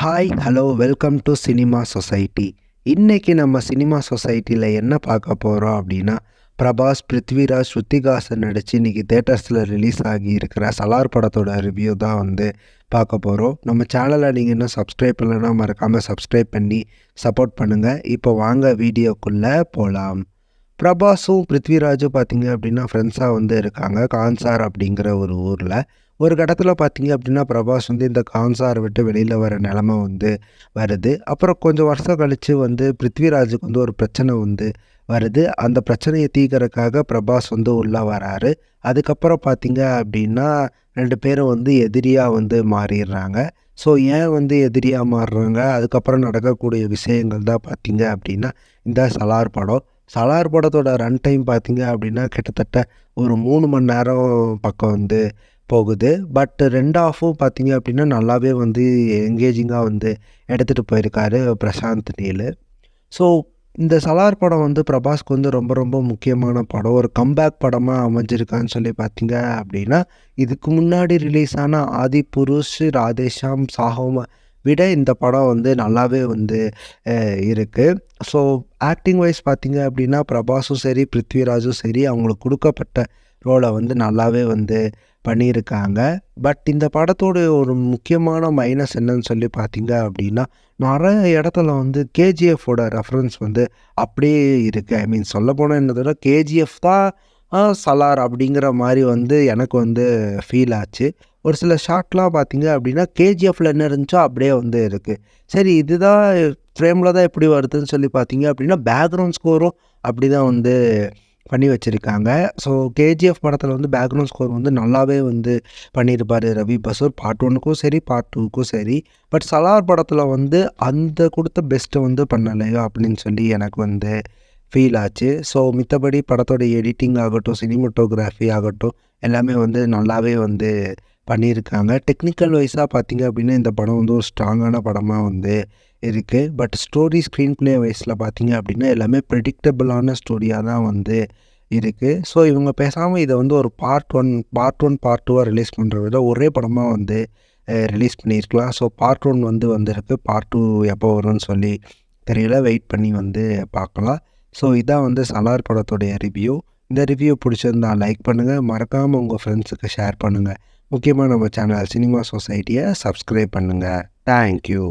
Hi hello welcome to cinema society. இன்றைக்கி நம்ம cinema சொசைட்டியில் என்ன பார்க்க போகிறோம் அப்படின்னா, பிரபாஸ், பிருத்விராஜ், ஸ்ருத்திகாசன் நடித்து இன்றைக்கி தேட்டர்ஸில் ரிலீஸ் ஆகி இருக்கிற சலார் படத்தோட ரிவ்யூ தான் பார்க்க போகிறோம். நம்ம சேனலை நீங்கள் இன்னும் சப்ஸ்கிரைப் பண்ணலைன்னா மறக்காமல் சப்ஸ்கிரைப் பண்ணி சப்போர்ட் பண்ணுங்கள். இப்போ வாங்க வீடியோக்குள்ளே போகலாம். பிரபாஸும் பிருத்விராஜும் பார்த்திங்க அப்படின்னா ஃப்ரெண்ட்ஸாக இருக்காங்க கான்சார் அப்படிங்கிற ஒரு ஊரில். ஒரு கட்டத்தில் பார்த்திங்க அப்படின்னா பிரபாஸ் இந்த கான்சாரை விட்டு வெளியில் வர நிலமை வருது. அப்புறம் கொஞ்சம் வருஷம் கழித்து பிருத்விராஜுக்கு ஒரு பிரச்சனை வருது. அந்த பிரச்சனையை தீர்க்கறதுக்காக பிரபாஸ் உள்ளே வராரு. அதுக்கப்புறம் பார்த்திங்க அப்படின்னா 2 பேரும் எதிரியாக மாறிடுறாங்க. ஸோ ஏன் எதிரியாக மாறுறாங்க, அதுக்கப்புறம் நடக்கக்கூடிய விஷயங்கள் தான் பார்த்திங்க அப்படின்னா இந்த சலார் படம். சலார் படத்தோட ரன் டைம் பார்த்திங்க அப்படின்னா கிட்டத்தட்ட ஒரு 3 மணி நேரம் பக்கம் போகுது. பட் 2 ஹாஃபும் பார்த்திங்க அப்படின்னா நல்லாவே எங்கேஜிங்காக எடுத்துகிட்டு போயிருக்காரு பிரசாந்த் நீல். ஸோ இந்த சலார் படம் பிரபாஸ்க்கு ரொம்ப ரொம்ப முக்கியமான படம். ஒரு கம்பேக் படமாக அமைஞ்சிருக்கான்னு சொல்லி பார்த்திங்க அப்படின்னா, இதுக்கு முன்னாடி ரிலீஸ் ஆன ஆதிபுருஷ், ராதேஷாம், சாஹோமை விட இந்த படம் நல்லாவே இருக்குது. ஸோ ஆக்டிங் வைஸ் பார்த்திங்க அப்படின்னா பிரபாஸும் சரி பிருத்விராஜும் சரி அவங்களுக்கு கொடுக்கப்பட்ட ரோலை நல்லாவே பண்ணியிருக்காங்க. பட் இந்த படத்தோட ஒரு முக்கியமான மைனஸ் என்னன்னு சொல்லி பார்த்திங்க அப்படின்னா, நிறைய இடத்துல கேஜிஎஃபோட ரெஃபரன்ஸ் அப்படியே இருக்குது. ஐ மீன் சொல்லப்போனால் என்னதோட கேஜிஎஃப் தான் சலார் அப்படிங்கிற மாதிரி எனக்கு ஃபீல் ஆச்சு. ஒரு சில ஷாட்லாம் பார்த்திங்க அப்படின்னா கேஜிஎஃப்பில் என்ன இருந்துச்சோ அப்படியே இருக்குது. சரி இதுதான் ஃப்ரேமில் தான் எப்படி வருதுன்னு சொல்லி பார்த்திங்க அப்படின்னா பேக்ரவுண்ட் ஸ்கோரும் அப்படி தான் பண்ணி வச்சுருக்காங்க. ஸோ கேஜிஎஃப் படத்தில் பேக்ரவுண்ட் ஸ்கோர் நல்லாவே பண்ணியிருப்பார் ரவி பசூர். பார்ட் 1க்கும் சரி பார்ட் 2க்கும் சரி. பட் சலார் படத்தில் அந்த கொடுத்த பெஸ்ட்டை பண்ணலையோ அப்படின்னு சொல்லி எனக்கு ஃபீல் ஆச்சு. ஸோ மித்தபடி படத்தோட எடிட்டிங் ஆகட்டும், சினிமோட்டோகிராஃபி ஆகட்டும் எல்லாமே நல்லாவே பண்ணியிருக்காங்க. டெக்னிக்கல் வைஸாக பார்த்திங்க அப்படின்னா இந்த படம் ஒரு ஸ்ட்ராங்கான படமாக இருக்குது. பட் ஸ்டோரி ஸ்க்ரீன் ப்ளே வைஸில் பார்த்திங்க அப்படின்னா எல்லாமே ப்ரெடிக்டபிளான ஸ்டோரியாக தான் இருக்குது. ஸோ இவங்க பேசாமல் இதை ஒரு பார்ட் 1 பார்ட் 2 ரிலீஸ் பண்ணுறத விட ஒரே படமாக ரிலீஸ் பண்ணியிருக்கலாம். ஸோ பார்ட் 1 வந்திருக்கு. பார்ட் 2 எப்போ வரும்னு சொல்லி தெரியல. வெயிட் பண்ணி பார்க்கலாம். ஸோ இதான் சலார் படத்தோடைய ரிவ்யூ. இந்த ரிவ்யூ பிடிச்சிருந்தா லைக் பண்ணுங்கள், மறக்காமல் உங்கள் ஃப்ரெண்ட்ஸுக்கு ஷேர் பண்ணுங்கள். முக்கியமாக நம்ம சேனல் சினிமா சொசைட்டியை சப்ஸ்கிரைப் பண்ணுங்கள். தேங்க்யூ.